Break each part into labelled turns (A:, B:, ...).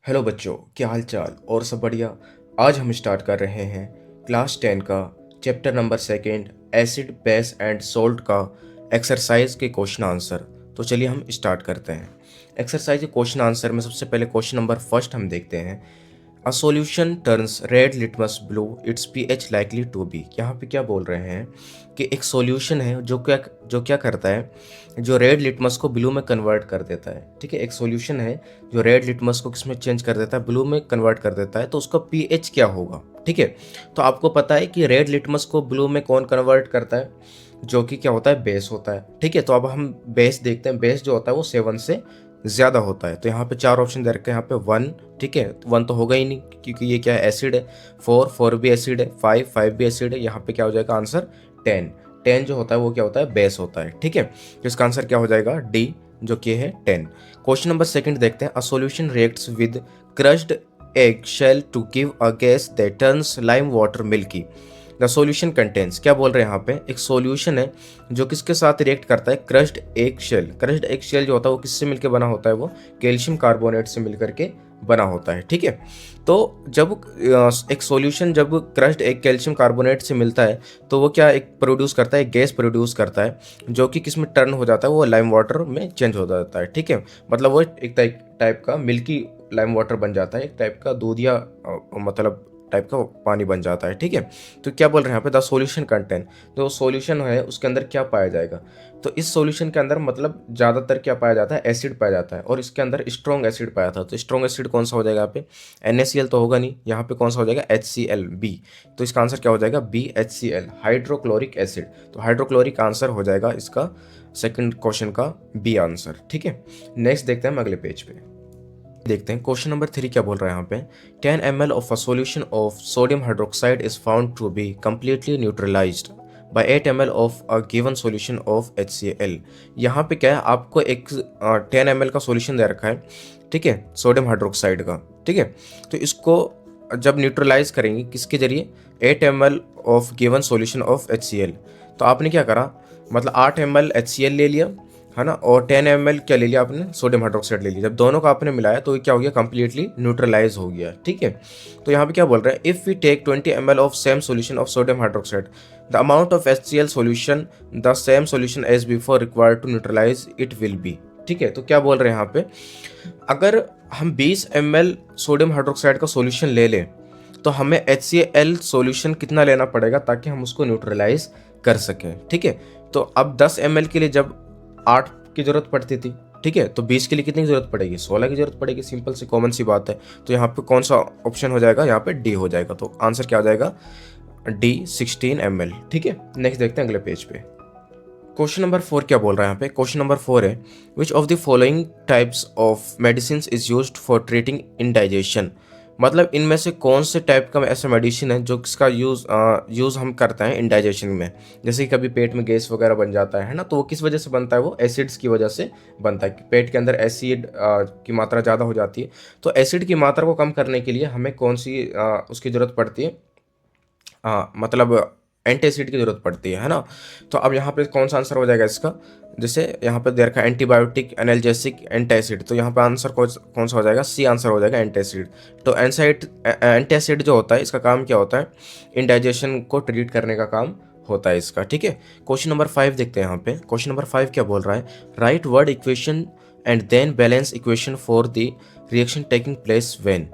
A: Hello बच्चों, क्या हाल चाल और सब बढ़िया। आज हम स्टार्ट कर रहे हैं क्लास 10 का chapter number second acid base and salt का एक्सरसाइज के क्वेश्चन आंसर। तो चलिए हम स्टार्ट करते हैं। एक्सरसाइज के क्वेश्चन आंसर में सबसे पहले क्वेश्चन नंबर फर्स्ट हम देखते हैं। A solution turns red litmus blue its pH likely to be. यहाँ पे क्या बोल रहे हैं कि एक सॉल्यूशन है जो क्या करता है, जो रेड लिटमस को ब्लू में कन्वर्ट कर देता है। ठीक है, एक सॉल्यूशन है जो रेड लिटमस को किसमें चेंज कर देता है, ब्लू में कन्वर्ट कर देता है। तो उसका पीएच क्या होगा। ठीक है, तो आपको पता है कि रेड लिटमस को ब्लू में कौन कन्वर्ट करता है, जो कि क्या होता है, बेस होता है। ठीक है, तो अब हम बेस देखते हैं। बेस जो होता है वो 7 से ज़्यादा होता है। तो यहाँ पे 4 ऑप्शन दे रखे हैं, यहाँ पे 1। ठीक है, 1 तो होगा ही नहीं क्योंकि ये क्या है, एसिड है। 4 भी एसिड है। 5 भी एसिड है। यहाँ पे क्या हो जाएगा आंसर, 10 जो होता है वो क्या होता है, बेस होता है। ठीक है, तो इसका आंसर क्या हो जाएगा, डी, जो कि है 10। क्वेश्चन नंबर सेकंड देखते हैं। A solution reacts with crushed egg shell to give a gas that turns lime water milky. The solution contains, क्या बोल रहे हैं यहाँ पे, एक सॉल्यूशन है जो किसके साथ रिएक्ट करता है, crushed egg shell. Crushed egg shell जो होता है वो किससे मिलकर बना होता है, वो कैल्शियम कार्बोनेट से मिलकर के बना होता है। ठीक है, तो जब एक सॉल्यूशन जब क्रश्ड एक कैल्शियम कार्बोनेट से मिलता है तो वो क्या एक प्रोड्यूस करता है, गैस प्रोड्यूस करता है, जो कि किस में टर्न हो जाता है, वो लाइम वाटर में चेंज हो जाता है। ठीक है, मतलब वो एक टाइप का मिल्की लाइम वाटर बन जाता है, एक टाइप का दूधिया मतलब टाइप का पानी बन जाता है। ठीक है, तो क्या बोल रहे हैं यहाँ पे, द सॉल्यूशन कंटेंट, जो सॉल्यूशन है उसके अंदर क्या पाया जाएगा। तो इस सॉल्यूशन के अंदर मतलब ज़्यादातर क्या पाया जाता है, एसिड पाया जाता है, और इसके अंदर स्ट्रॉन्ग एसिड पाया था। तो स्ट्रॉन्ग एसिड कौन सा हो जाएगा यहाँ पे, NaCl तो होगा नहीं, यहाँ पे कौन सा हो जाएगा, HCl। तो इसका आंसर क्या हो जाएगा, BHCl, हाइड्रोक्लोरिक एसिड। तो हाइड्रोक्लोरिक आंसर हो जाएगा इसका सेकंड क्वेश्चन का बी आंसर। ठीक है, नेक्स्ट देखते हैं हम अगले पेज पे। देखते हैं क्वेश्चन नंबर 3 क्या बोल रहा है यहाँ पे। 10 ml of a solution of sodium hydroxide is found to be completely neutralised by 8 ml of a given solution of HCl। यहाँ पे क्या है, आपको एक 10 ml का सॉल्यूशन दे रखा है। ठीक है, सोडियम हाइड्रोक्साइड का। ठीक है, तो इसको जब न्यूट्रलाइज करेंगे किसके जरिए, 8 ml of given solution of HCl। तो आपने क्या करा, मतलब 8 ml HCl ले लिया, है ना, और 10 ml क्या ले लिया आपने, सोडियम हाइड्रोक्साइड ले लिया। जब दोनों का आपने मिलाया तो ये क्या हो गया, कंप्लीटली न्यूट्रलाइज हो गया। ठीक है, तो यहाँ पे क्या बोल रहे हैं, if we take 20 ml of same solution of sodium hydroxide the amount of HCl solution the same solution as before required to neutralise it will be. ठीक है, तो क्या बोल रहे हैं यहाँ पे, अगर हम 20 ml सोडियम हाइड्रोक्साइड का सॉल्यूशन ले लें तो हमें HCl सॉल्यूशन कितना लेना पड़ेगा ताकि हम उसको न्यूट्रलाइज कर सकें। ठीक है, तो अब 10 ml के लिए जब 8 की जरूरत पड़ती थी, ठीक है, तो 20 के लिए कितनी की जरूरत पड़ेगी, 16 की जरूरत पड़ेगी। सिंपल सी कॉमन सी बात है। तो यहाँ पे कौन सा ऑप्शन हो जाएगा, यहाँ पे डी हो जाएगा। तो आंसर क्या हो जाएगा, डी 16 ml। ठीक है, नेक्स्ट देखते हैं अगले पेज पे। क्वेश्चन नंबर 4 क्या बोल रहा है यहाँ पे। क्वेश्चन नंबर 4 है, which of the following types of medicine is used for treating indigestion. मतलब इनमें से कौन से टाइप का ऐसा मेडिसिन है जो इसका यूज़ हम करते हैं इंडाइजेशन में। जैसे कि कभी पेट में गैस वगैरह बन जाता है ना, तो वो किस वजह से बनता है, वो एसिड्स की वजह से बनता है। कि पेट के अंदर एसिड की मात्रा ज़्यादा हो जाती है। तो एसिड की मात्रा को कम करने के लिए हमें कौन सी उसकी ज़रूरत पड़ती है, मतलब एंटीएसिड की जरूरत पड़ती है ना। तो अब यहाँ पे कौन सा आंसर हो जाएगा इसका, जैसे यहाँ पे दे रखा है एंटीबायोटिक, एनाल्जेसिक, एंटासिड। तो यहाँ पे आंसर कौन सा हो जाएगा, सी आंसर हो जाएगा, एंटासिड। तो एंटासिड जो होता है इसका काम क्या होता है, इंडाइजेशन को ट्रीट करने का काम होता है इसका। ठीक है, क्वेश्चन नंबर 5 देखते हैं यहाँ पे। क्वेश्चन नंबर 5 क्या बोल रहा है, write word equation and then balance equation for the reaction taking place when.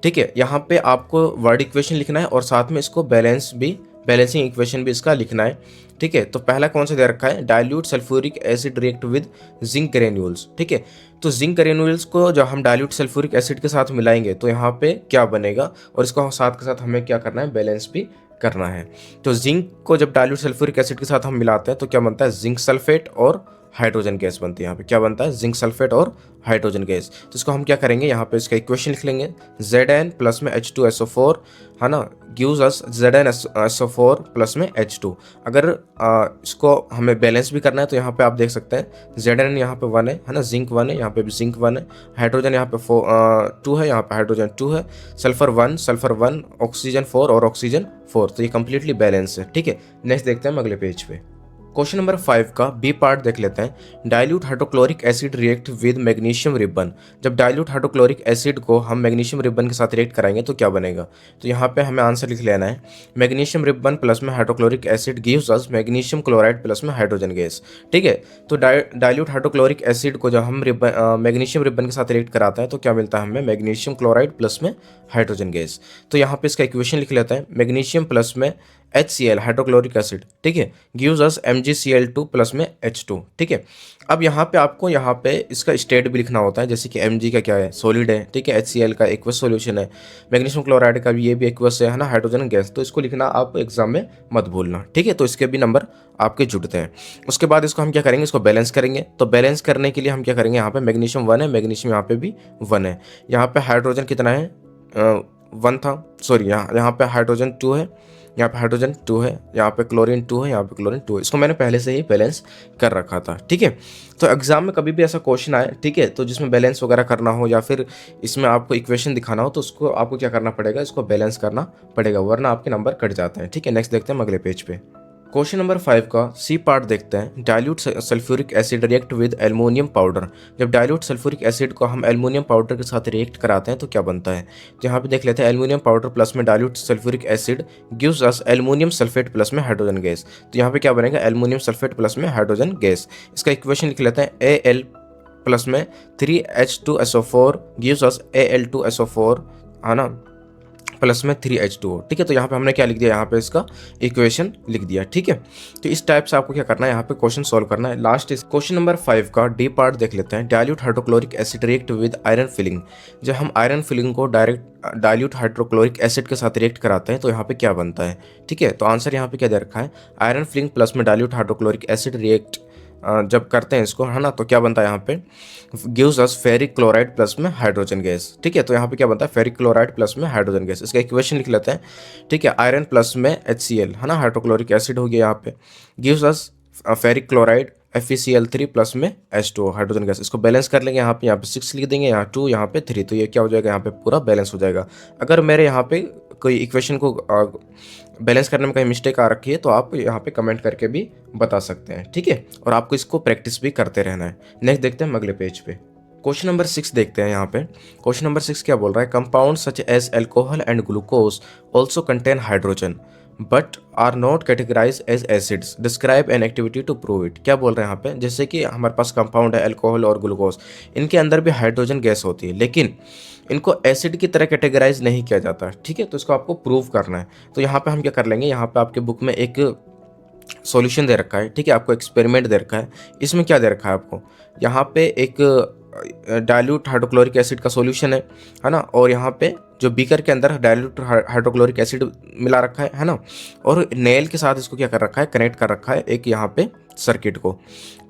A: ठीक है, यहाँ पे आपको वर्ड इक्वेशन लिखना है और साथ में इसको बैलेंसिंग इक्वेशन भी इसका लिखना है। ठीक है, तो पहला कौन सा दे रखा है, dilute sulphuric acid react with zinc granules. ठीक है, तो जिंक ग्रेन्यूल्स को जब हम डाइल्यूट सल्फ्यूरिक एसिड के साथ मिलाएंगे तो यहाँ पे क्या बनेगा, और इसको साथ के साथ हमें क्या करना है, बैलेंस भी करना है। तो जिंक को जब डाइल्यूट सल्फ्यूरिक एसिड के साथ हम मिलाते हैं तो क्या बनता है, जिंक सल्फेट और हाइड्रोजन गैस बनती है। यहाँ पे क्या बनता है, जिंक सल्फेट और हाइड्रोजन गैस। तो इसको हम क्या करेंगे, यहाँ पे इसका इक्वेशन लिख लेंगे, Zn प्लस में H2SO4, है ना, गिव्स अस ZnSO4 प्लस में H2। अगर इसको हमें बैलेंस भी करना है तो यहाँ पे आप देख सकते हैं Zn यहाँ पे 1 है ना, जिंक 1 है, यहाँ पे भी जिंक 1 है, हाइड्रोजन यहाँ पे 2 है, यहाँ पे हाइड्रोजन 2 है, सल्फर 1, ऑक्सीजन 4 और ऑक्सीजन 4। तो ये कंप्लीटली बैलेंस है। ठीक है, नेक्स्ट देखते हैं हम अगले पेज पे। क्वेश्चन नंबर 5 का बी पार्ट देख लेते हैं। Dilute hydrochloric acid react with magnesium ribbon. जब डाइल्यूट हाइड्रोक्लोरिक एसिड को हम मैग्नीशियम रिबन के साथ रिएक्ट कराएंगे तो क्या बनेगा। तो यहाँ पे हमें आंसर लिख लेना है, मैग्नीशियम रिबन प्लस में hydrochloric acid gives us magnesium chloride plus में हाइड्रोजन गैस। ठीक है, तो डाइल्यूट हाइड्रोक्लोरिक एसिड को जब हम मैग्नीशियम रिबन के साथ रिएक्ट कराते हैं तो क्या मिलता है हमें, मैग्नीशियम क्लोराइड प्लस में हाइड्रोजन गैस। तो यहाँ पे इसका इक्वेशन लिख लेते हैं, मैग्नीशियम प्लस में HCl हाइड्रोक्लोरिक एसिड, ठीक है, गिव्स अस MgCl2 प्लस में H2। ठीक है, अब यहाँ पे आपको यहाँ पे इसका स्टेट भी लिखना होता है, जैसे कि Mg का क्या है, सॉलिड है, ठीक है, HCl का एक्वस सॉल्यूशन है, मैग्नीशियम क्लोराइड का भी ये भी एक्वस है ना, हाइड्रोजन गैस। तो इसको लिखना आप एग्जाम में मत भूलना, ठीक है। तो इसके भी नंबर आपके जुड़ते हैं। उसके बाद इसको हम क्या करेंगे, इसको बैलेंस करेंगे। तो बैलेंस करने के लिए हम क्या करेंगे, यहाँ पे मैग्नीशियम 1 है, मैग्नीशियम यहाँ पे भी 1 है, यहाँ पे हाइड्रोजन कितना है, 1 था, सॉरी यहाँ पे हाइड्रोजन 2 है, यहाँ पे हाइड्रोजन 2 है, यहाँ पे क्लोरीन 2 है, यहाँ पे क्लोरीन 2 है। इसको मैंने पहले से ही बैलेंस कर रखा था, ठीक है। तो एग्जाम में कभी भी ऐसा क्वेश्चन आए, ठीक है, तो जिसमें बैलेंस वगैरह करना हो या फिर इसमें आपको इक्वेशन दिखाना हो तो उसको आपको क्या करना पड़ेगा, इसको बैलेंस करना पड़ेगा, वरना आपके नंबर कट जाते हैं, ठीक है। नेक्स्ट देखते हैं अगले पेज पे। क्वेश्चन नंबर 5 का सी पार्ट देखते हैं। Dilute sulphuric acid react with aluminium powder. जब डाइल्यूट सल्फ्यूरिक एसिड को हम एल्युमिनियम पाउडर के साथ रिएक्ट कराते हैं तो क्या बनता है। तो यहाँ पे देख लेते हैं, एल्युमिनियम पाउडर प्लस में dilute sulphuric acid gives us aluminium sulphate plus में हाइड्रोजन गैस। तो यहाँ पे क्या बनेगा, एल्युमिनियम सल्फेट प्लस में हाइड्रोजन गैस। इसका इक्वेशन लिख लेते हैं, Al प्लस में 3H2SO4 गिव्स अस Al2SO4, है ना, प्लस में 3H2O। ठीक है, तो यहाँ पे हमने क्या लिख दिया, यहाँ पे इसका इक्वेशन लिख दिया, ठीक है। तो इस टाइप से आपको क्या करना है, यहाँ पे क्वेश्चन सॉल्व करना है। लास्ट इस क्वेश्चन नंबर 5 का डी पार्ट देख लेते हैं। Dilute hydrochloric acid react with iron filling. जब हम आयरन फिलिंग को डायरेक्ट डाइल्यूट हाइड्रोक्लोरिक एसिड के साथ रिएक्ट कराते हैं तो यहाँ पे क्या बनता है, ठीक है। तो आंसर यहाँ पे क्या दे रखा है, आयरन फिलिंग प्लस में डाइल्यूट हाइड्रोक्लोरिक एसिड रिएक्ट जब करते हैं इसको, है ना, तो क्या बनता है यहाँ पे, gives us ferric chloride plus में हाइड्रोजन गैस। ठीक है, तो यहाँ पे क्या बनता है, फेरिक क्लोराइड प्लस में हाइड्रोजन गैस। इसका इक्वेशन लिख लेते हैं, ठीक है। आयरन प्लस में HCl, है ना, हाइड्रोक्लोरिक एसिड हो गया यहाँ पे, gives us ferric chloride FeCl3 plus में H2O हाइड्रोजन गैस। इसको बैलेंस कर लेंगे, यहाँ पे 6 लिख देंगे, यहाँ 2, यहाँ पे 3, तो ये क्या हो जाएगा, यहाँ पे पूरा बैलेंस हो जाएगा। अगर मेरे यहाँ पे कोई इक्वेशन को बैलेंस करने में कहीं मिस्टेक आ रखी है तो आप यहाँ पे कमेंट करके भी बता सकते हैं, ठीक है। और आपको इसको प्रैक्टिस भी करते रहना है। नेक्स्ट देखते हैं अगले पेज पे। क्वेश्चन नंबर 6 देखते हैं यहाँ पे। क्वेश्चन नंबर 6 क्या बोल रहा है, compound such as alcohol and glucose also contain hydrogen but are not categorise as acids, describe an activity to prove it. क्या बोल रहे हैं यहाँ पे, जैसे कि हमारे पास कंपाउंड है अल्कोहल और ग्लूकोज, इनके अंदर भी हाइड्रोजन गैस होती है, लेकिन इनको एसिड की तरह कैटेगराइज नहीं किया जाता, ठीक है। तो इसको आपको प्रूव करना है। तो यहाँ पे हम क्या कर लेंगे, यहाँ पे आपके बुक में एक सॉल्यूशन दे रखा है, ठीक है, आपको एक्सपेरिमेंट दे रखा है। इसमें क्या दे रखा है आपको, यहाँ पे एक डाइल्यूट हाइड्रोक्लोरिक एसिड का सॉल्यूशन है ना, और यहाँ पे जो बीकर के अंदर डाइल्यूट हाइड्रोक्लोरिक एसिड मिला रखा है ना, और नेल के साथ इसको क्या कर रखा है, कनेक्ट कर रखा है एक यहाँ पे सर्किट को,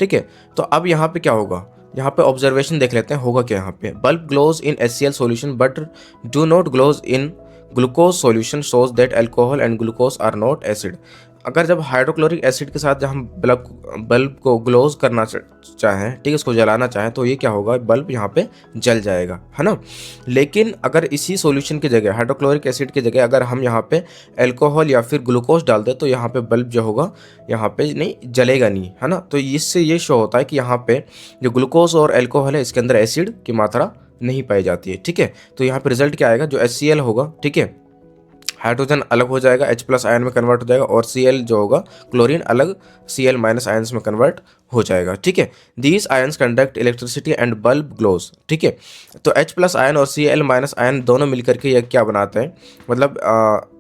A: ठीक है। तो अब यहाँ पे क्या होगा, यहाँ पे ऑब्जर्वेशन देख लेते हैं, होगा क्या यहाँ पे, bulb glows in HCl solution but do not glows in glucose solution shows that alcohol and glucose are not acid. अगर जब हाइड्रोक्लोरिक एसिड के साथ जब हम बल्ब को ग्लोज करना चाहें, ठीक है, इसको जलाना चाहें, तो ये क्या होगा, बल्ब यहाँ पे जल जाएगा, है ना। लेकिन अगर इसी सॉल्यूशन की जगह, हाइड्रोक्लोरिक एसिड की जगह अगर हम यहाँ पे अल्कोहल या फिर ग्लूकोज डाल दें तो यहाँ पे बल्ब जो होगा यहाँ पे नहीं जलेगा नहीं, है ना। तो इससे ये शो होता है कि यहाँ पे जो ग्लूकोज और अल्कोहल है इसके अंदर एसिड की मात्रा नहीं पाई जाती है, ठीक है। तो यहाँ पे रिजल्ट क्या आएगा, जो HCl होगा, ठीक है, हाइड्रोजन अलग हो जाएगा, H+ आयन में कन्वर्ट हो जाएगा, और Cl जो होगा क्लोरीन अलग Cl- आयन्स में कन्वर्ट हो जाएगा, ठीक है। These ions conduct electricity and bulb glows, ठीक है। तो H+ आयन और Cl- आयन दोनों मिलकर के ये क्या बनाते हैं, मतलब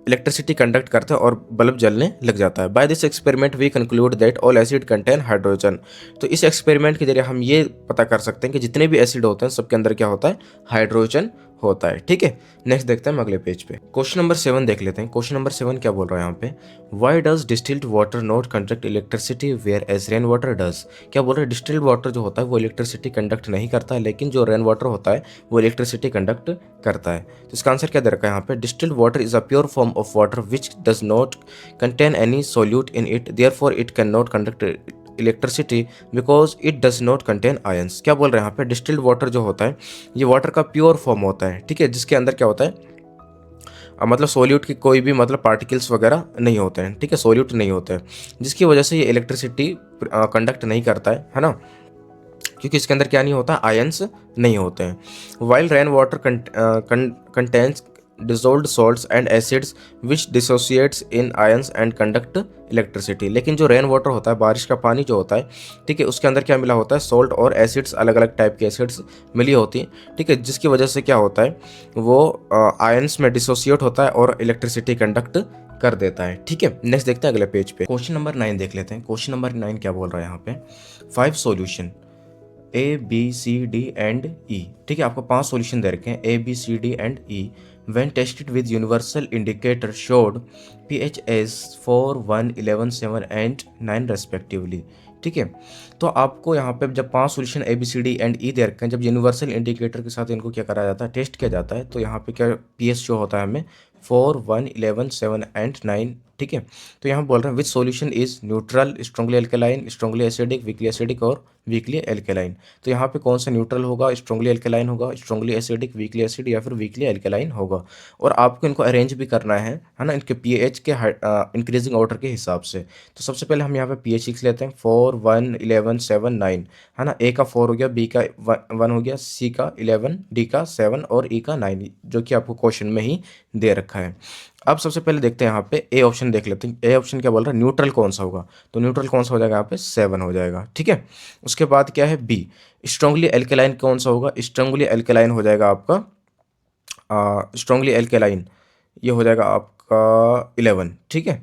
A: इलेक्ट्रिसिटी कंडक्ट करते हैं और बल्ब जलने लग जाता है। By this experiment we conclude that all acid contain hydrogen. तो इस एक्सपेरिमेंट के जरिए हम ये पता कर सकते हैं कि जितने भी एसिड होते हैं सबके अंदर क्या होता है, हाइड्रोजन होता है, ठीक है। नेक्स्ट देखते हैं अगले पेज पे। क्वेश्चन नंबर 7 देख लेते हैं। क्वेश्चन नंबर 7 क्या बोल रहा है यहाँ पे, why does distilled water not conduct electricity whereas rain water does. क्या बोल रहे हैं, डिस्टिल्ड वाटर जो होता है वो इलेक्ट्रिसिटी कंडक्ट नहीं करता है, लेकिन जो रेन वाटर होता है वो इलेक्ट्रिसिटी कंडक्ट करता है। तो इसका आंसर क्या दे रखा है यहाँ पे, distilled water is a pure form of water which does not contain any solute in it, therefore it can not conduct electricity because it does not contain ions. क्या बोल रहे हैं यहाँ पे, डिस्टिल्ड वाटर जो होता है ये वाटर का प्योर फॉर्म होता है, ठीक है, जिसके अंदर क्या होता है, मतलब सोल्यूट की कोई भी मतलब पार्टिकल्स वगैरह नहीं होते हैं, ठीक है, सोल्यूट नहीं होते हैं, जिसकी वजह से ये इलेक्ट्रिसिटी कंडक्ट नहीं करता है ना, क्योंकि इसके अंदर क्या नहीं होता, आयंस नहीं होते हैं। While rain water contains dissolved salts and acids which dissociates in ions and conduct electricity. लेकिन जो रेन वाटर होता है, बारिश का पानी जो होता है, ठीक है, उसके अंदर क्या मिला होता है, सॉल्ट और एसिड्स, अलग अलग टाइप के एसिड्स मिली होती हैं, ठीक है, जिसकी वजह से क्या होता है, वो आयंस में डिसोसिएट होता है और इलेक्ट्रिसिटी कंडक्ट कर देता है, ठीक है। नेक्स्ट देखते हैं अगले पेज पे, क्वेश्चन नंबर 9 देख लेते हैं। क्वेश्चन नंबर 9 क्या बोल रहा है यहाँ पे, 5 solution A B C D and E, ठीक है, आपको 5 सॉल्यूशन दे रखे हैं A B C D and E. When tested with universal indicator showed pH as 4, 1, 11, 7 and 9 respectively, ठीक है। तो आपको यहाँ पे जब 5 solution A B C D and E दे रखे हैं, जब यूनिवर्सल इंडिकेटर के साथ इनको क्या करा जाता है, टेस्ट किया जाता है, तो यहाँ पे क्या pH जो होता है हमें 4, 1, 11, 7 एंड 9, ठीक है। तो यहाँ बोल रहे हैं which solution is neutral, strongly alkaline, strongly acidic, weakly acidic और वीकली एल्केलाइन। तो यहाँ पे कौन सा न्यूट्रल होगा, स्ट्रॉन्गली एल्केलाइन होगा, स्ट्रॉन्गली एसिडिक, वीकली एसिड या फिर वीकली एल्केलाइन होगा। और आपको इनको अरेंज भी करना है ना, इनके पीएच के इंक्रीजिंग ऑर्डर के हिसाब से। तो सबसे पहले हम यहाँ पे पीएच लिख लेते हैं, 4, 1, 11, 7, 9, है ना। ए का 4 हो गया, बी का 1 हो गया, सी का 11, डी का 7 और ई का 9, जो कि आपको क्वेश्चन में ही दे रखा है। अब सबसे पहले देखते हैं यहाँ पे ए ऑप्शन देख लेते हैं। ए ऑप्शन क्या बोल रहा है, न्यूट्रल कौन सा होगा, तो न्यूट्रल कौन सा हो जाएगा यहाँ पे 7 हो जाएगा, ठीक है। उसके बाद क्या है बी, स्ट्रॉन्गली एल्केलाइन कौन सा होगा, स्ट्रॉन्गली एल्केलाइन हो जाएगा आपका स्ट्रॉन्गली एल्केलाइन, ये हो जाएगा आपका 11, ठीक है,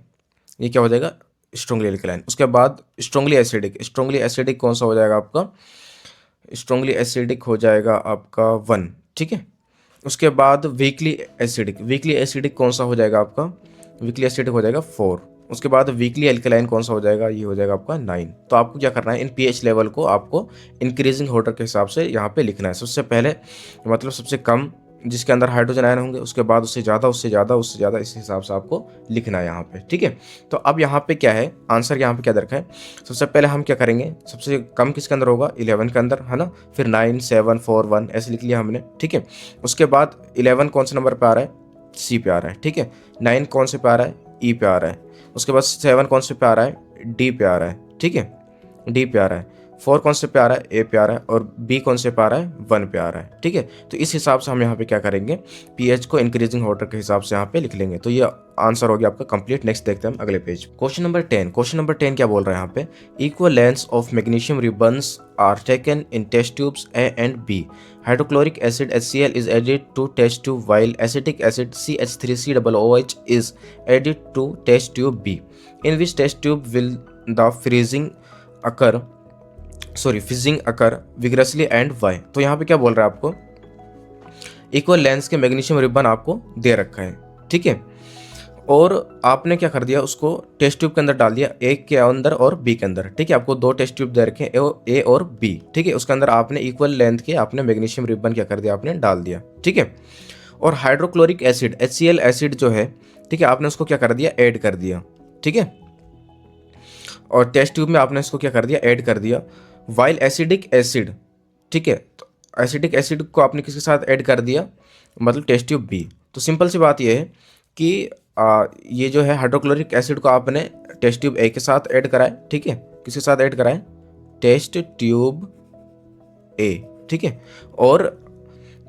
A: ये क्या हो जाएगा स्ट्रॉन्गली एल्केलाइन। उसके बाद स्ट्रॉन्गली एसिडिक, स्ट्रॉन्गली एसिडिक कौन सा हो जाएगा आपका, स्ट्रॉन्गली एसिडिक हो जाएगा आपका 1, ठीक है। उसके बाद वीकली एसिडिक, वीकली एसिडिक कौन सा हो जाएगा आपका, वीकली एसिडिक हो जाएगा 4। उसके बाद वीकली एल्केलाइन कौन सा हो जाएगा, ये हो जाएगा आपका 9। तो आपको क्या करना है, इन पीएच लेवल को आपको इंक्रीजिंग ऑर्डर के हिसाब से यहाँ पे लिखना है। सबसे पहले मतलब सबसे कम जिसके अंदर हाइड्रोजन आयन होंगे, उसके बाद उससे ज़्यादा, उससे ज़्यादा, उससे ज़्यादा, इस हिसाब से आपको लिखना है यहाँ पे, ठीक है। तो अब यहाँ पे क्या है, आंसर यहाँ पे क्या दरखा है, सबसे पहले हम क्या करेंगे, सबसे कम किसके अंदर होगा, 11 के अंदर, है ना। फिर 9, 7, 4, 1 ऐसे लिख लिया हमने, ठीक है। उसके बाद 11 कौन से नंबर पर आ रहा है, सी पे आ रहा है, ठीक है। 9 कौन से पे आ रहा है, ई पे आ रहा है। उसके बाद 7 कौन से पे आ रहा है, डी पे आ रहा है, ठीक है, डी पे आ रहा है। 4 कौन से पे आ रहा है, ए पे आ रहा है। और बी कौन से पे आ रहा है, 1 पे आ रहा है, ठीक है। तो इस हिसाब से हम यहाँ पे क्या करेंगे, पीएच को इंक्रीजिंग ऑर्डर के हिसाब से यहाँ पे लिख लेंगे। तो ये आंसर हो गया आपका कंप्लीट। नेक्स्ट देखते हैं हम अगले page, question number 10। Question number 10 क्या बोल रहा है यहाँ पे, equal lengths of magnesium ribbons are taken in test tubes A and B. Hydrochloric acid HCl is added to test tube while acetic acid CH3COOH is added to test tube B. In which test tube will the fizzing occur vigorously and why? तो यहाँ पे क्या बोल रहा है आपको, equal lens के magnesium ribbon आपको दे रखा है, ठीक है। और आपने क्या कर दिया, उसको टेस्ट ट्यूब के अंदर डाल दिया, ए के अंदर और बी के अंदर, ठीक है। आपको 2 टेस्ट ट्यूब दे रखे हैं, ए और बी, ठीक है। उसके अंदर आपने इक्वल लेंथ के आपने मैग्नीशियम रिबन क्या कर दिया, आपने डाल दिया, ठीक है। और हाइड्रोक्लोरिक एसिड HCl एसिड जो है, ठीक है, आपने उसको क्या कर दिया, ऐड कर दिया, ठीक है। और टेस्ट ट्यूब में आपने इसको क्या कर दिया, ऐड कर दिया। वाइल एसिडिक एसिड, ठीक है, तो एसिडिक एसिड को आपने किसके साथ ऐड कर दिया, मतलब टेस्ट ट्यूब बी। तो सिंपल सी बात यह है कि ये जो है हाइड्रोक्लोरिक एसिड को आपने टेस्ट ट्यूब ए के साथ ऐड कराए, ठीक है। किसके साथ ऐड कराए, टेस्ट ट्यूब ए, ठीक है। और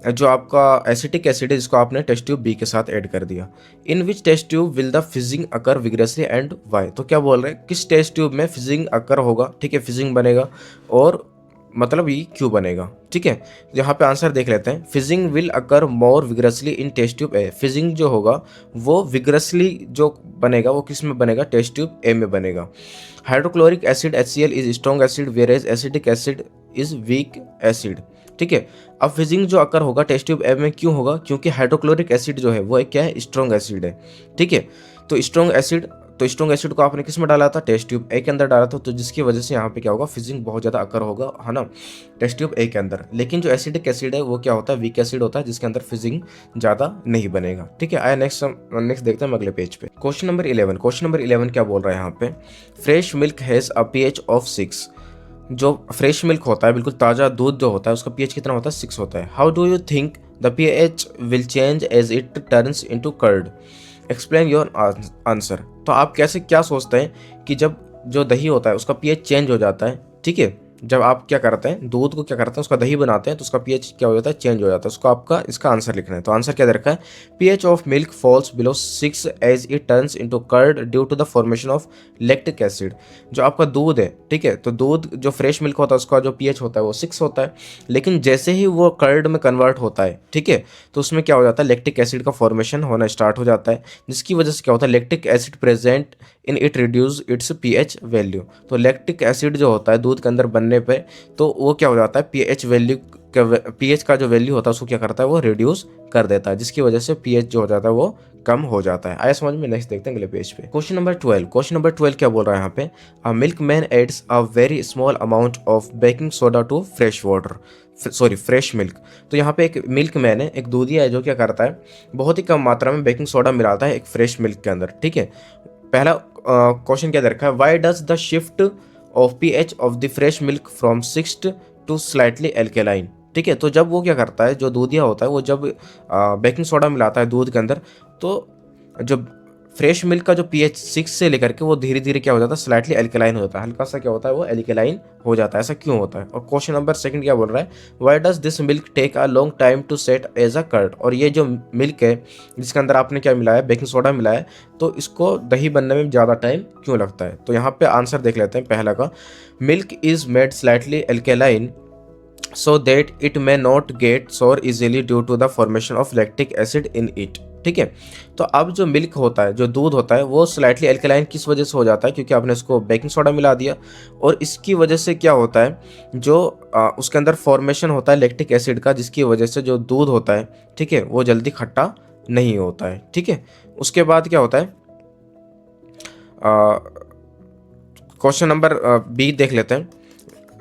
A: जो आपका एसिटिक एसिड है, जिसको आपने टेस्ट ट्यूब बी के साथ ऐड कर दिया। In which test tube will the fizzing occur vigorously and Y. तो क्या बोल रहे हैं, किस टेस्ट ट्यूब में फिजिंग अकर होगा, ठीक है, फिजिंग बनेगा, और मतलब ये क्यों बनेगा, ठीक है। यहाँ पे आंसर देख लेते हैं, fizzing will occur more vigorously in test tube A. Fizzing जो होगा वो विग्रसली जो बनेगा वो किस में बनेगा, टेस्ट ट्यूब ए में बनेगा। Hydrochloric acid HCl is strong acid वेरेज acidic acid is weak acid, ठीक है। अब फिजिंग जो अकर होगा टेस्ट ट्यूब ए में क्यों होगा, क्योंकि हाइड्रोक्लोरिक एसिड जो है वो एक क्या है, स्ट्रॉन्ग एसिड है, ठीक है। तो स्ट्रॉन्ग एसिड को आपने किस में डाला था, टेस्ट ट्यूब ए के अंदर डाला था, तो जिसकी वजह से यहाँ पे क्या होगा, फिजिंग बहुत ज़्यादा अकर होगा, है ना, टेस्ट ट्यूब ए के अंदर। लेकिन जो एसिडिक एसिड है वो क्या होता है, वीक एसिड होता है, जिसके अंदर फिजिंग ज़्यादा नहीं बनेगा, ठीक है। आया नेक्स्ट देखते हैं हम अगले पेज पे, क्वेश्चन नंबर 11। क्वेश्चन नंबर 11 क्या बोल रहा है यहाँ पे, fresh milk has a pH of 6। जो फ्रेश मिल्क होता है, बिल्कुल ताज़ा दूध जो होता है, उसका pH कितना होता है, 6 होता है। How do you think the pH will change as it turns into curd. Explain your answer. तो आप कैसे क्या सोचते हैं कि जब जो दही होता है उसका पीएच चेंज हो जाता है, ठीक है, जब आप क्या करते हैं दूध को क्या करते हैं उसका दही बनाते हैं तो उसका पीएच क्या हो जाता है, चेंज हो जाता है। उसको आपका इसका आंसर लिखना है। तो आंसर क्या दे रखा है, pH of milk falls below 6 as it turns into curd due to the formation of lactic acid. जो आपका दूध है, ठीक है, तो दूध जो फ्रेश मिल्क होता है उसका जो पीएच होता है वो 6 होता है, लेकिन जैसे ही वो कर्ड में कन्वर्ट होता है, ठीक है, तो उसमें क्या हो जाता है, लैक्टिक एसिड का फॉर्मेशन होना स्टार्ट हो जाता है, जिसकी वजह से क्या होता है, lactic acid present in it reduce it's pH value. तो लैक्टिक एसिड जो होता है दूध के अंदर बनने पे, तो वो क्या हो जाता है, पीएच वैल्यू पीएच का जो वैल्यू होता है उसको क्या करता है, वो रिड्यूस कर देता है, जिसकी वजह से पीएच जो हो जाता है वो कम हो जाता है। आया समझ में? नेक्स्ट देखते हैं अगले पेज पे। Question number 12। क्वेश्चन नंबर 12 क्या बोल रहा है यहाँ पे, a milkman adds a very small amount of baking soda to fresh water, sorry fresh milk. तो यहाँ पे एक मिल्क मैन है, एक दूधिया है, जो क्या करता है, बहुत ही कम मात्रा में बेकिंग सोडा मिलाता है एक फ्रेश मिल्क के अंदर, ठीक है। पहला क्वेश्चन क्या दे रखा है, why does the shift of pH of the fresh milk from 6 to slightly alkaline, ठीक है। तो जब वो क्या करता है, जो दूधिया होता है, वो जब बेकिंग सोडा मिलाता है दूध के अंदर, तो जो फ्रेश मिल्क का जो पीएच 6 से लेकर के वो धीरे धीरे क्या हो जाता है, स्लाइटली एल्केलाइन हो जाता है, हल्का सा क्या होता है, वो एल्केलाइन हो जाता है। ऐसा क्यों होता है? और क्वेश्चन नंबर 2 क्या बोल रहा है, why does this milk take a long time to set as a curd. और ये जो मिल्क है जिसके अंदर आपने क्या मिलाया, बेकिंग सोडा मिलाया है, तो इसको दही बनने में ज़्यादा टाइम क्यों लगता है? तो यहाँ पे आंसर देख लेते हैं पहला का, milk is made slightly alkaline so that it may not get sour easily due to the formation of lactic acid in it, ठीक है। तो अब जो मिल्क होता है, जो दूध होता है, वो स्लाइटली एल्कलाइन किस वजह से हो जाता है, क्योंकि आपने इसको बेकिंग सोडा मिला दिया, और इसकी वजह से क्या होता है, जो उसके अंदर फॉर्मेशन होता है लैक्टिक एसिड का, जिसकी वजह से जो दूध होता है, ठीक है, वो जल्दी खट्टा नहीं होता है, ठीक है। उसके बाद क्या होता है, क्वेश्चन नंबर बी देख लेते हैं,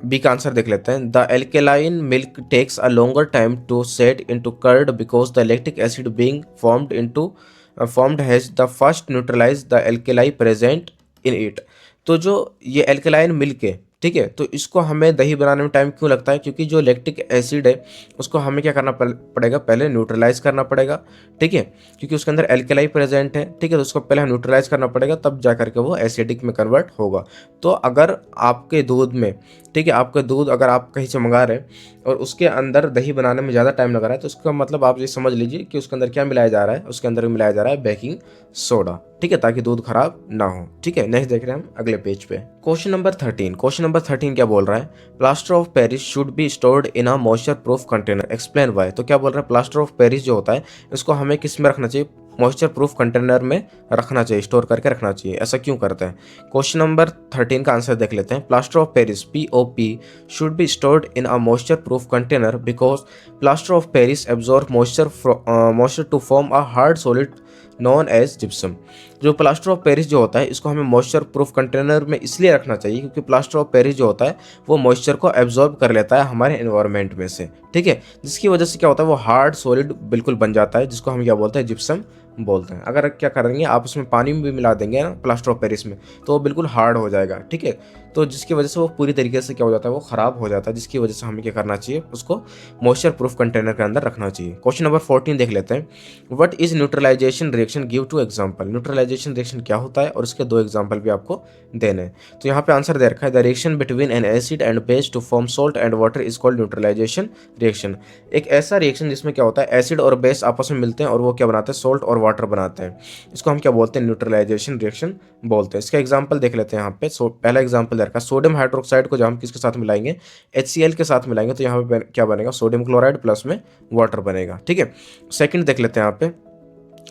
A: बी का आंसर देख लेते हैं, the alkaline milk takes a longer time to set into curd because the lactic acid being formed has the first neutralise the alkali present in it. तो जो ये एल्केलाइन मिल्क है, ठीक है, तो इसको हमें दही बनाने में टाइम क्यों लगता है, क्योंकि जो लैक्टिक एसिड है उसको हमें क्या करना पड़ेगा, पहले न्यूट्रलाइज करना पड़ेगा, ठीक है, क्योंकि उसके अंदर एल्केलाई प्रेजेंट है, ठीक है, तो उसको पहले न्यूट्रलाइज करना पड़ेगा, तब जा करके वो एसिडिक में कन्वर्ट होगा। तो अगर आपके दूध में, ठीक है, आपका दूध अगर आप कहीं से मंगा रहे हैं और उसके अंदर दही बनाने में ज़्यादा टाइम लग रहा है, तो उसका मतलब आप ये समझ लीजिए कि उसके अंदर क्या मिलाया जा रहा है, उसके अंदर मिलाया जा रहा है बेकिंग सोडा, ठीक है, ताकि दूध खराब ना हो, ठीक है। नेक्स्ट देख रहे हैं हम अगले पेज पे। Question number 13। क्वेश्चन नंबर 13 क्या बोल रहा है, plaster of Paris should be stored in a moisture proof container, explain why. तो क्या बोल रहा है, प्लास्टर ऑफ पेरिस जो होता है इसको हमें किस में रखना चाहिए, मॉइस्चर प्रूफ कंटेनर में रखना चाहिए, स्टोर करके रखना चाहिए। ऐसा क्यों करते हैं? क्वेश्चन नंबर 13 का आंसर देख लेते हैं, plaster of Paris POP should be stored in a moisture proof container because plaster of Paris absorb moisture to form a hard solid known as gypsum. जो प्लास्टर ऑफ पेरिस जो होता है इसको हमें मॉइस्चर प्रूफ कंटेनर में इसलिए रखना चाहिए क्योंकि प्लास्टर ऑफ पेरिस जो होता है वो मॉइस्चर को एब्जॉर्ब कर लेता है हमारे एनवायरनमेंट में से, ठीक है, जिसकी वजह से क्या होता है, वो हार्ड सॉलिड बिल्कुल बन जाता है, जिसको हम क्या बोलते हैं, जिप्सम बोलते हैं। अगर क्या करेंगे आप उसमें पानी भी मिला देंगे ना प्लास्टर ऑफ पेरिस में, तो वो बिल्कुल हार्ड हो जाएगा, ठीक है, तो जिसकी वजह से वो पूरी तरीके से क्या हो जाता है, वो ख़राब हो जाता है, जिसकी वजह से हमें क्या करना चाहिए, उसको मॉइस्चर प्रूफ कंटेनर के अंदर रखना चाहिए। क्वेश्चन नंबर 14 देख लेते हैं, what is neutralisation reaction, give two example. Neutralisation reaction क्या होता है और इसके 2 एग्जाम्पल भी आपको देने हैं। तो यहाँ पे आंसर दे रखा है, the reaction between an acid and base to form salt and water is called neutralisation reaction. एक ऐसा रिएक्शन जिसमें क्या होता है, एसिड और बेस आपस में मिलते हैं और वो क्या बनाते हैं, सॉल्ट और वाटर बनाते हैं, इसको हम क्या बोलते हैं, न्यूट्रलाइजेशन रिएक्शन बोलते हैं। इसका एग्जांपल देख लेते हैं यहाँ पे। पहला एग्जांपल दे रखा है, सोडियम हाइड्रोक्साइड को जब हम किसके साथ मिलाएंगे, HCl के साथ मिलाएंगे, तो यहाँ पे क्या बनेगा, सोडियम क्लोराइड प्लस में वाटर बनेगा, ठीक है। सेकंड देख लेते हैं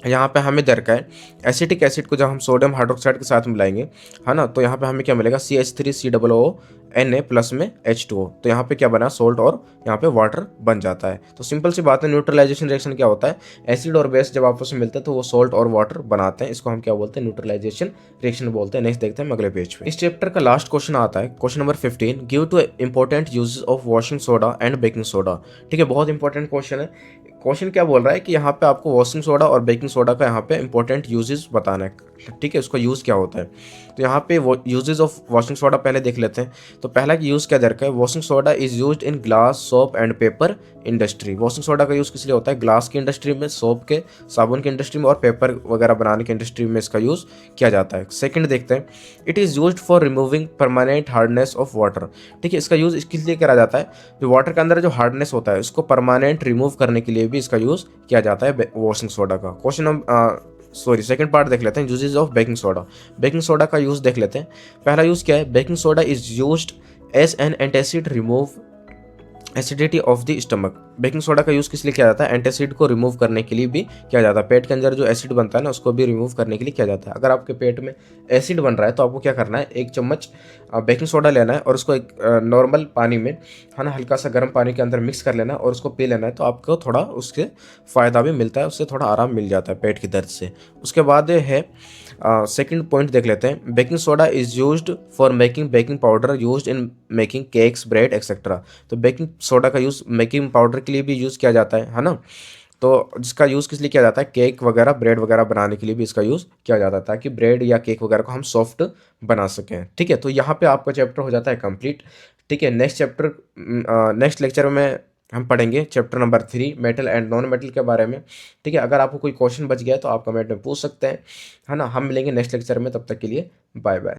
A: यहाँ पे हमें दे रखा है, एसिटिक एसिड को जब हम सोडियम हाइड्रोक्साइड के साथ मिलाएंगे, है ना, तो यहाँ पे हमें क्या मिलेगा, CH3COO Na प्लस में H2O, तो यहाँ पे क्या बना, सोल्ट और यहाँ पे वाटर बन जाता है। तो सिंपल सी बात है, न्यूट्रलाइजेशन रिएक्शन क्या होता है, एसिड और बेस जब आपस में मिलते हैं तो वो सोल्ट और वाटर बनाते हैं, इसको हम क्या बोलते हैं, न्यूट्रलाइजेशन रिएक्शन बोलते हैं। नेक्स्ट देखते हैं अगले पेज पे। इस चैप्टर का लास्ट क्वेश्चन आता है, question number 15, give two important uses of washing soda and baking soda, ठीक है, बहुत इंपॉर्टेंट क्वेश्चन है। क्वेश्चन क्या बोल रहा है कि यहाँ पे आपको वॉशिंग सोडा और बेकिंग सोडा का यहाँ पे इंपॉर्टेंट यूजेस बताना है, ठीक है, उसका यूज़ क्या होता है। तो यहाँ पे वो यूजेस ऑफ वॉशिंग सोडा पहले देख लेते हैं। तो पहला यूज़ क्या दे रखा है, washing soda is used in glass, soap and paper industry. Washing soda का यूज़ किस लिए होता है, ग्लास की इंडस्ट्री में, सोप के, साबुन की इंडस्ट्री में और पेपर वगैरह बनाने की इंडस्ट्री में इसका यूज़ किया जाता है। सेकंड देखते हैं, it is used for removing permanent hardness of water. ठीक है, इसका यूज़ किस लिए करा जाता है, जो वाटर के अंदर जो हार्डनेस होता है उसको परमानेंट रिमूव करने के लिए भी इसका यूज़ किया जाता है वॉशिंग सोडा का। क्वेश्चन सेकंड पार्ट देख लेते हैं, uses of baking soda. Baking soda का यूज़ देख लेते हैं। पहला यूज़ क्या है, baking soda is used as an antacid remove acidity of the stomach. Baking soda का यूज़ किस लिए किया जाता है, एंटासिड को रिमूव करने के लिए भी किया जाता है। पेट के अंदर जो एसिड बनता है ना, उसको भी रिमूव करने के लिए किया जाता है। अगर आपके पेट में एसिड बन रहा है तो आपको क्या करना है, 1 चम्मच बेकिंग सोडा लेना है और उसको एक नॉर्मल पानी में, है ना, हल्का सा गर्म पानी के अंदर मिक्स कर लेना है और उसको पी लेना है। तो आपको थोड़ा उससे फ़ायदा भी मिलता है, उससे थोड़ा आराम मिल जाता है पेट की दर्द से। उसके बाद है सेकंड पॉइंट देख लेते हैं, baking soda is used for making baking powder used in making cakes, bread etcetera. तो बेकिंग सोडा का यूज़ बेकिंग पाउडर के लिए भी यूज़ किया जाता है ना। तो जिसका यूज़ किस लिए किया जाता है, केक वगैरह, ब्रेड वगैरह बनाने के लिए भी इसका यूज़ किया जाता है, ताकि ब्रेड या केक वगैरह को हम सॉफ्ट बना सकें। ठीक है, तो यहाँ पे आपका चैप्टर हो जाता है कंप्लीट। ठीक है, नेक्स्ट लेक्चर में हम पढ़ेंगे chapter number 3 metal and non metal के बारे में। ठीक है, अगर आपको कोई क्वेश्चन बच गया है तो आप कमेंट में पूछ सकते हैं, है ना। हम मिलेंगे नेक्स्ट लेक्चर में, तब तक के लिए बाय बाय।